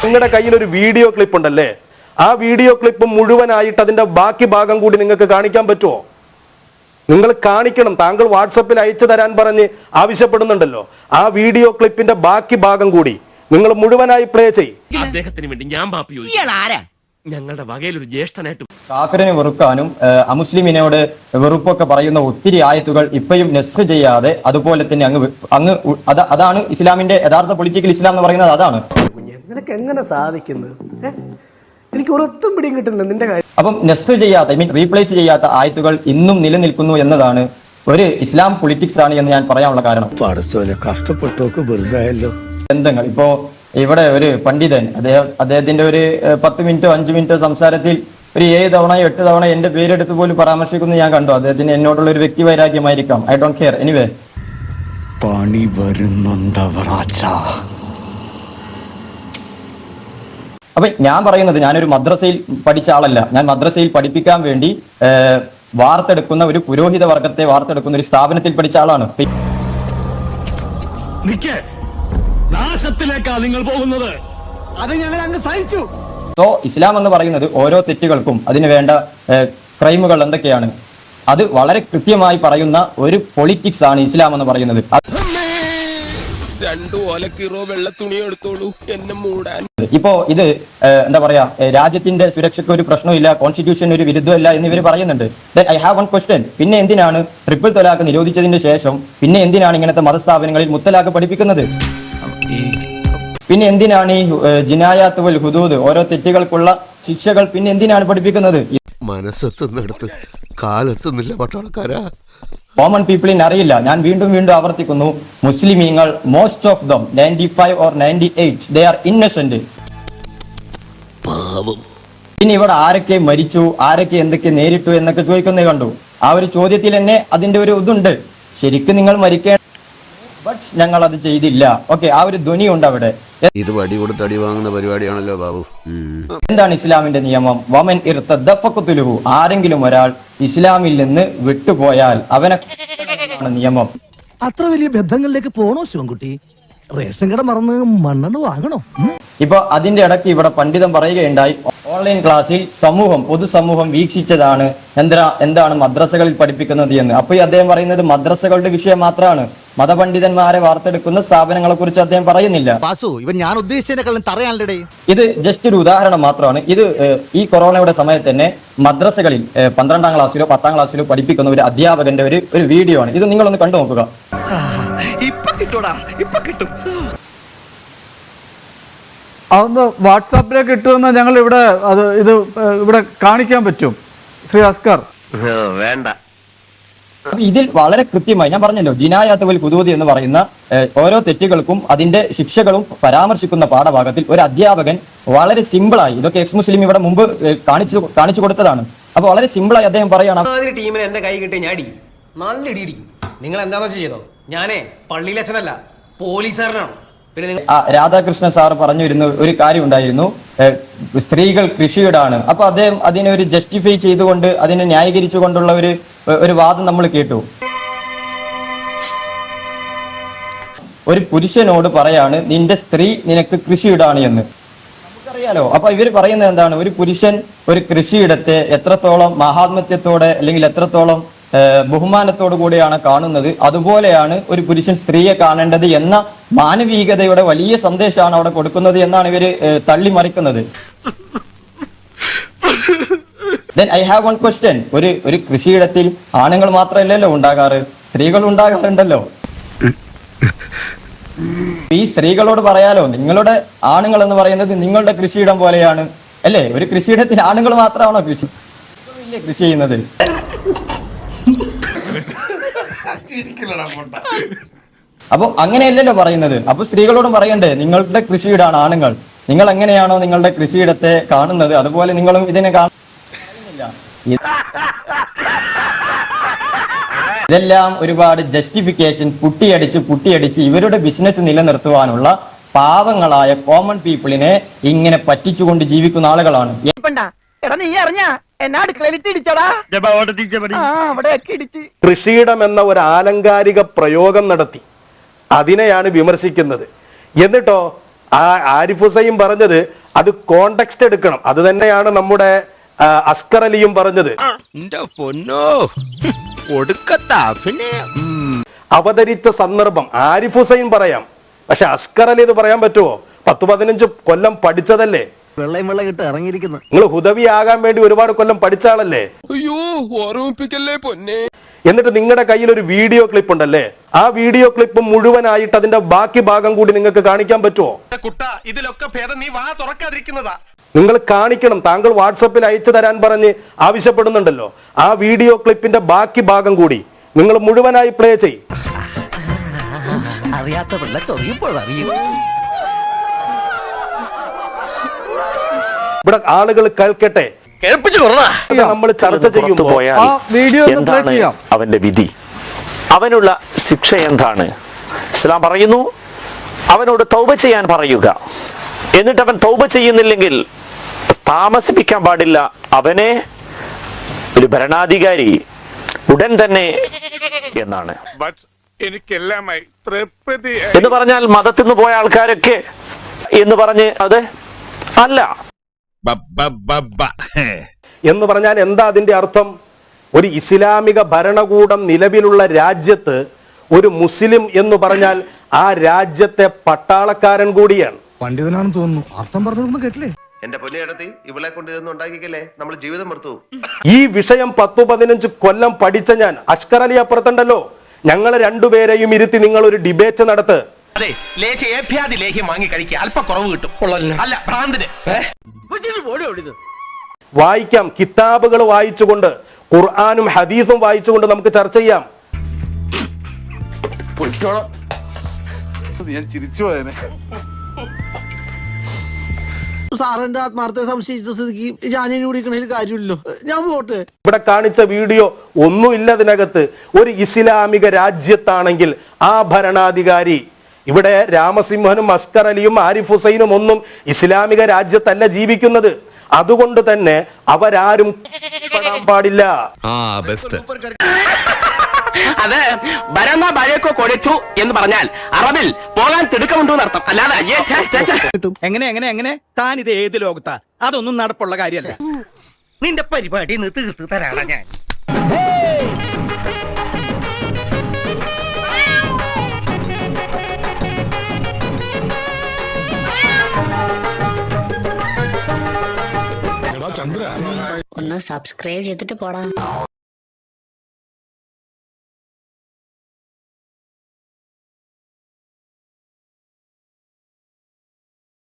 നിങ്ങളുടെ കയ്യിൽ ഒരു വീഡിയോ ക്ലിപ്പ് ഉണ്ടല്ലേ, ആ വീഡിയോ ക്ലിപ്പ് മുഴുവനായിട്ട് അതിന്റെ ബാക്കി ഭാഗം കൂടി നിങ്ങൾക്ക് കാണിക്കാൻ പറ്റുമോ? നിങ്ങൾ കാണിക്കണം. താങ്കൾ വാട്സപ്പിൽ അയച്ചു തരാൻ പറഞ്ഞ് ആവശ്യപ്പെടുന്നുണ്ടല്ലോ, ആ വീഡിയോ ക്ലിപ്പിന്റെ ബാക്കി ഭാഗം കൂടി നിങ്ങൾ മുഴുവനായി പ്ലേ ചെയ്യും. അദ്ദേഹത്തിന് വേണ്ടി ഞാൻ മാപ്പ് ഞങ്ങളുടെ വകയിലൊരു ജ്യേഷ്ഠനായിട്ട് കാഫിറിനെ വെറുക്കാനും അമുസ്ലിമിനോട് വെറുപ്പൊക്കെ പറയുന്ന ഒത്തിരി ആയത്തുകൾ ഇപ്പോഴും നെസ്ഖ് ചെയ്യാതെ അതുപോലെ തന്നെ അങ്ങ് അതാണ് ഇസ്ലാമിന്റെ യഥാർത്ഥ പൊളിറ്റിക്കൽ ഇസ്ലാം എന്ന് പറയുന്നത്. അതാണ് നിനക്ക് എങ്ങനെ സാധിക്കുന്നത്? എനിക്ക് ഒരൊത്തും പിടിയും കിട്ടുന്നില്ല നിന്റെ കാര്യം. അപ്പം നെസ്ഖ് ചെയ്യാത്ത റീപ്ലേസ് ചെയ്യാത്ത ആയത്തുകൾ ഇന്നും നിലനിൽക്കുന്നു എന്നതാണ് ഒരു ഇസ്ലാം പൊളിറ്റിക്സ് ആണ് എന്ന് ഞാൻ പറയാനുള്ള കാരണം. കഷ്ടപ്പെട്ടോക്ക് വെറുതായല്ലോ. ബന്ധങ്ങൾ ഇപ്പോ ഇവിടെ ഒരു പണ്ഡിതൻ അദ്ദേഹത്തിന്റെ ഒരു 10 മിനിറ്റോ 5 മിനിറ്റോ സംസാരത്തിൽ ഒരു 7 തവണ 8 തവണ എന്റെ പേരെടുത്ത് പോലും പരാമർശിക്കുന്നത് ഞാൻ കണ്ടു. അദ്ദേഹത്തിന് എന്നോടുള്ള ഒരു വ്യക്തി വൈരാഗ്യമായിരിക്കാം. I don't care. എനിവേ, പണി വരുന്നുണ്ടവറാച്ച. അപ്പൊ ഞാൻ പറയുന്നത്, ഞാനൊരു മദ്രസയിൽ പഠിച്ച ആളല്ല. ഞാൻ മദ്രസയിൽ പഠിപ്പിക്കാൻ വേണ്ടി വാർത്തെടുക്കുന്ന ഒരു പുരോഹിത വർഗത്തെ വാർത്തെടുക്കുന്ന ഒരു സ്ഥാപനത്തിൽ പഠിച്ച ആളാണ്. നാശത്തിലേക്കാ നിങ്ങൾ പോകുന്നത്. അത് ഞങ്ങൾ അങ്ങ് സഹിച്ചു. സോ ഇസ്ലാം എന്ന് പറയുന്നത് ഓരോ തെറ്റുകൾക്കും അതിന് വേണ്ട ക്രൈമുകൾ എന്തൊക്കെയാണ് അത് വളരെ കൃത്യമായി പറയുന്ന ഒരു പൊളിറ്റിക്സ് ആണ് ഇസ്ലാം എന്ന് പറയുന്നത്. ഇപ്പോ ഇത് എന്താ പറയാ, രാജ്യത്തിന്റെ സുരക്ഷയ്ക്ക് ഒരു പ്രശ്നമില്ല, കോൺസ്റ്റിറ്റ്യൂഷൻ ഒരു വിരുദ്ധമല്ല എന്നിവർ പറയുന്നുണ്ട്. I have one question. പിന്നെ എന്തിനാണ് ട്രിപ്പിൾ തൊലാഖ് നിരോധിച്ചതിന് ശേഷം പിന്നെ എന്തിനാണ് ഇങ്ങനത്തെ മതസ്ഥാപനങ്ങളിൽ മുത്തലാഖ് പഠിപ്പിക്കുന്നത്? പിന്നെ എന്തിനാണ് ഈ ജിനായാത്ത് വൽ ഹുദൂദ്, ഓരോ തെറ്റുകൾക്കുള്ള ശിക്ഷകൾ പിന്നെ എന്തിനാണ് പഠിപ്പിക്കുന്നത്? മനസ്സെത്തുന്നിടത്ത് കാലെത്തുന്നില്ല പട്ടാളക്കാരാ. കോമൺ പീപ്പിളിന് അറിയില്ല. ഞാൻ വീണ്ടും ആവർത്തിക്കുന്നു, മുസ്ലിമീങ്ങൾ most of them 95 or 98 they are Innocent. ഇനി ഇവിടെ ആരൊക്കെ മരിച്ചു, ആരൊക്കെ എന്തൊക്കെ നേരിട്ടു എന്നൊക്കെ ചോദിക്കുന്നത് കണ്ടു. ആ ഒരു ചോദ്യത്തിൽ തന്നെ അതിന്റെ ഒരു ഇതുണ്ട്. ശരിക്കും നിങ്ങൾ മരിക്കേണ്ട, ബട്ട് ഞങ്ങൾ അത് ചെയ്തില്ല. ഓക്കെ, ആ ഒരു ധ്വനി ഉണ്ട് അവിടെ. ഇത് വടി കൊടുത്ത് അടി വാങ്ങുന്ന പരിപാടിയാണല്ലോ ബാബു. എന്താണ് ഇസ്ലാമിന്റെ നിയമം? വമൻ ഇർതദ്ദ ഫഖ്തുലുഹു. ആരെങ്കിലും ഒരാൾ ഇസ്ലാമിൽ നിന്ന് വിട്ടുപോയാൽ അവനെ നിയമം. അത്ര വലിയ ബന്ധങ്ങളിലേക്ക് പോണോ ശിവൻകുട്ടി? റേഷൻ കട മറന്ന് മണ്ണെണ്ണ വാങ്ങണോ? ഇപ്പൊ അതിന്റെ ഇടയ്ക്ക് ഇവിടെ പണ്ഡിതൻ പറയുകയുണ്ടായി, ഓൺലൈൻ ക്ലാസ്സിൽ പൊതുസമൂഹം വീക്ഷിച്ചതാണ് എന്താണ് മദ്രസകളിൽ പഠിപ്പിക്കുന്നത് എന്ന്. അപ്പൊ ഈ അദ്ദേഹം പറയുന്നത് മദ്രസകളുടെ വിഷയം മാത്രമാണ്, മതപണ്ഡിതന്മാരെ വാർത്തെടുക്കുന്ന സ്ഥാപനങ്ങളെ കുറിച്ച് അദ്ദേഹം പറയുന്നില്ല. ഇവൻ ഞാൻ ഉദ്ദേശിച്ചതിനെ ഇത് ജസ്റ്റ് ഒരു ഉദാഹരണം മാത്രമാണ്. ഇത് ഈ കൊറോണയുടെ സമയത്ത് തന്നെ മദ്രസകളിൽ 12ാം ക്ലാസ്സിലോ 10ാം ക്ലാസ്സിലോ പഠിപ്പിക്കുന്ന ഒരു അധ്യാപകന്റെ ഒരു വീഡിയോ ആണ്. ഇത് നിങ്ങളൊന്ന് കണ്ടു നോക്കുക. അതൊന്ന് വാട്സാപ്പിലേക്ക് ഇട്ടുവെന്ന് ഞങ്ങൾ ഇവിടെ കാണിക്കാൻ പറ്റും ശ്രീ അസ്കർ? വേണ്ട. ഇതിൽ വളരെ കൃത്യമായി ഞാൻ പറഞ്ഞല്ലോ, ജിനായാത്ത് വൽ ഹുദൂദ് എന്ന് പറയുന്ന ഓരോ തെറ്റുകൾക്കും അതിന്റെ ശിക്ഷകളും പരാമർശിക്കുന്ന പാഠഭാഗത്തിൽ ഒരു അധ്യാപകൻ വളരെ സിമ്പിളായി, ഇതൊക്കെ എക്സ് മുസ്ലിം ഇവിടെ മുമ്പ് കാണിച്ചു കൊടുത്തതാണ്. അപ്പൊ വളരെ സിമ്പിളായി അദ്ദേഹം പറയാണ്, ടീമിന് എന്റെ കൈ കിട്ടി ഞാൻ അടിക്കും, നല്ല ഇടിക്കും. നിങ്ങൾ എന്താണോ ചെയ്തോ? ഞാനേ പള്ളിയിലച്ഛനല്ല, പോലീസുകാരനാണ്. രാധാകൃഷ്ണൻ സാർ പറഞ്ഞു വരുന്ന ഒരു കാര്യം ഉണ്ടായിരുന്നു, സ്ത്രീകൾ കൃഷിയിടാണ്. അപ്പൊ അദ്ദേഹം അതിനെ ഒരു ജസ്റ്റിഫൈ ചെയ്തുകൊണ്ട് അതിനെ ന്യായീകരിച്ചുകൊണ്ടുള്ള ഒരു വാദം നമ്മൾ കേട്ടു. ഒരു പുരുഷനോട് പറയാണ്, നിന്റെ സ്ത്രീ നിനക്ക് കൃഷിയിടാണ് എന്ന്. നമുക്കറിയാലോ. അപ്പൊ ഇവർ പറയുന്നത് എന്താണ്? ഒരു പുരുഷൻ ഒരു കൃഷിയിടത്തെ എത്രത്തോളം മഹാത്മ്യത്തോടെ അല്ലെങ്കിൽ എത്രത്തോളം ബഹുമാനത്തോടു കൂടിയാണ് കാണുന്നത്, അതുപോലെയാണ് ഒരു പുരുഷൻ സ്ത്രീയെ കാണേണ്ടത് എന്ന മാനവികതയുടെ വലിയ സന്ദേശമാണ് അവിടെ കൊടുക്കുന്നത് എന്നാണ് ഇവര് തള്ളിമറിക്കുന്നത്. Then I have one question. ഒരു കൃഷിയിടത്തിൽ ആണുങ്ങൾ മാത്രമല്ലല്ലോ ഉണ്ടാകാറ്, സ്ത്രീകൾ ഉണ്ടാകാറുണ്ടല്ലോ. ഈ സ്ത്രീകളോട് പറയാലോ, നിങ്ങളുടെ ആണുങ്ങൾ എന്ന് പറയുന്നത് നിങ്ങളുടെ കൃഷിയിടം പോലെയാണ് അല്ലേ? ഒരു കൃഷിയിടത്തിൽ ആണുങ്ങൾ മാത്രമാണോ കൃഷി ചെയ്യുന്നത്? അപ്പൊ അങ്ങനെയല്ലല്ലോ പറയുന്നത്. അപ്പൊ സ്ത്രീകളോടും പറയണ്ടേ, നിങ്ങളുടെ കൃഷിയിടാണ് ആണുങ്ങൾ, നിങ്ങൾ എങ്ങനെയാണോ നിങ്ങളുടെ കൃഷിയിടത്തെ കാണുന്നത് അതുപോലെ നിങ്ങളും ഇതിനെ കാണുന്നില്ല. ഇതെല്ലാം ഒരുപാട് ജസ്റ്റിഫിക്കേഷൻ പുട്ടിയടിച്ച് ഇവരുടെ ബിസിനസ് നിലനിർത്തുവാനുള്ള പാവങ്ങളായ കോമൺ പീപ്പിളിനെ ഇങ്ങനെ പറ്റിച്ചുകൊണ്ട് ജീവിക്കുന്ന ആളുകളാണ്. കൃഷിയിടം എന്ന ഒരു ആലങ്കാരിക പ്രയോഗം നടത്തി അതിനെയാണ് വിമർശിക്കുന്നത്. എന്നിട്ടോ ആ ആരിഫ് ഹുസൈൻ പറഞ്ഞത് അത് കോണ്ടെക്സ്റ്റ് എടുക്കണം. അത് തന്നെയാണ് നമ്മുടെ അസ്കർ അലിയും പറഞ്ഞത്. അവതരിച്ച സന്ദർഭം ആരിഫ് ഹുസൈൻ പറയാം, പക്ഷെ അസ്കർ അലി ഇത് പറയാൻ പറ്റുമോ? 10-15 കൊല്ലം പഠിച്ചതല്ലേ. വെള്ളയും വെള്ളം കിട്ട് ഇറങ്ങിയിരിക്കുന്നു. നിങ്ങൾ ഹുദവി ആകാൻ വേണ്ടി ഒരുപാട് കൊല്ലം പഠിച്ച ആളല്ലേ. എന്നിട്ട് നിങ്ങളുടെ കയ്യിൽ ഒരു വീഡിയോ ക്ലിപ്പ് ഉണ്ടല്ലേ, ആ വീഡിയോ ക്ലിപ്പ് മുഴുവനായിട്ട് അതിന്റെ ബാക്കി ഭാഗം കൂടി നിങ്ങൾക്ക് കാണിക്കാൻ പറ്റുമോ? ഇതിലൊക്കെ ഭേദം നീ വാ തുറക്കാതിരിക്കുന്നതാ. നിങ്ങൾ കാണിക്കണം. താങ്കൾ വാട്സപ്പിൽ അയച്ചു തരാൻ പറഞ്ഞ് ആവശ്യപ്പെടുന്നുണ്ടല്ലോ, ആ വീഡിയോ ക്ലിപ്പിന്റെ ബാക്കി ഭാഗം കൂടി നിങ്ങൾ മുഴുവനായി പ്ലേ ചെയ്യും. അറിയാത്ത പിള്ള ചൊറിയുമ്പോൾ അറിയും. ഇവിടെ ആളുകൾ കേൾക്കട്ടെ. നമ്മൾ ചർച്ച ചെയ്യുമ്പോൾ ആ വീഡിയോ ഒന്ന് പ്ലേ ചെയ്യാം. അവന്റെ വിധി, അവനുള്ള ശിക്ഷ എന്താണ്? ഇസ്ലാം പറയുന്നു അവനോട് തൗബ ചെയ്യാൻ പറയുക. എന്നിട്ട് അവൻ തൗബ ചെയ്യുന്നില്ലെങ്കിൽ താമസിപ്പിക്കാൻ പാടില്ല അവനെ ഒരു ഭരണാധികാരി ഉടൻ തന്നെ എന്നാണ്. എന്ന് പറഞ്ഞാൽ മതത്തിൽ നിന്ന് പോയ ആൾക്കാരൊക്കെ എന്ന് പറഞ്ഞ് അത് അല്ല എന്ന് പറഞ്ഞാൽ എന്താ അതിന്റെ അർത്ഥം? ഒരു ഇസ്ലാമിക ഭരണകൂടം നിലവിലുള്ള രാജ്യത്ത് ഒരു മുസ്ലിം എന്ന് പറഞ്ഞാൽ ആ രാജ്യത്തെ പട്ടാളക്കാരൻ കൂടിയാണ്. പണ്ഡിതനാണെന്ന് തോന്നുന്നു. അർത്ഥം പറഞ്ഞൊന്നും കേട്ടില്ലേ? എന്റെ പൊന്നിയിടത്തി ഇവളെ കൊണ്ട് ഇതൊന്നും ഉണ്ടാക്കിക്കല്ലേ, നമ്മൾ ജീവിതം മറുത്തു. ഈ വിഷയം 10-15 കൊല്ലം പഠിച്ച ഞാൻ, അസ്കർ അലി അപ്പുറത്തുണ്ടല്ലോ, ഞങ്ങൾ രണ്ടുപേരെയും ഇരുത്തി നിങ്ങൾ ഒരു ഡിബേറ്റ് നടത്ത്. അതെ, ലേഹ്യം വാങ്ങി കഴിക്കുക, അല്പം കുറവ് കിട്ടും. അല്ല ഭ്രാന്തിന് വായിക്കാം, കിതാബുകൾ വായിച്ചുകൊണ്ട്, ഖുർആനും ഹദീസും വായിച്ചുകൊണ്ട് നമുക്ക് ചർച്ച ചെയ്യാം. ഞാൻ ചിരിച്ചു പോയനെ. സാറിന്റെ ആത്മാർത്ഥത സംശയിച്ച സ്ഥിതിക്ക് ഞാനിനി കുടിക്കണതിൽ കാര്യമില്ലല്ലോ. ഞാൻ പോട്ടെ. ഇവിടെ കാണിച്ച വീഡിയോ ഒന്നുമില്ല അതിനകത്ത്. ഒരു ഇസ്ലാമിക രാജ്യത്താണെങ്കിൽ ആ ഭരണാധികാരി, ഇവിടെ രാമസിംഹനും അസ്കർ അലിയും ആരിഫ് ഹുസൈനും ഒന്നും ഇസ്ലാമിക രാജ്യത്തല്ല ജീവിക്കുന്നത്. അതുകൊണ്ട് തന്നെ അവരാരും പെടാൻ പാടില്ല. അത് ഭരണ ഭയക്കോ കൊടുത്തു എന്ന് പറഞ്ഞാൽ അറബിൽ പോകാൻ തിടുക്കമുണ്ടോ എന്നർത്ഥം. അല്ലാതെ എങ്ങനെ താൻ ഇത് ഏത് ലോകത്താ? അതൊന്നും നടപ്പുള്ള കാര്യമല്ല. നിന്റെ പരിപാടി തീർത്ത് തരാണ് ഞാൻ. ഒന്ന് സബ്സ്ക്രൈബ് ചെയ്തിട്ട് പോടാ.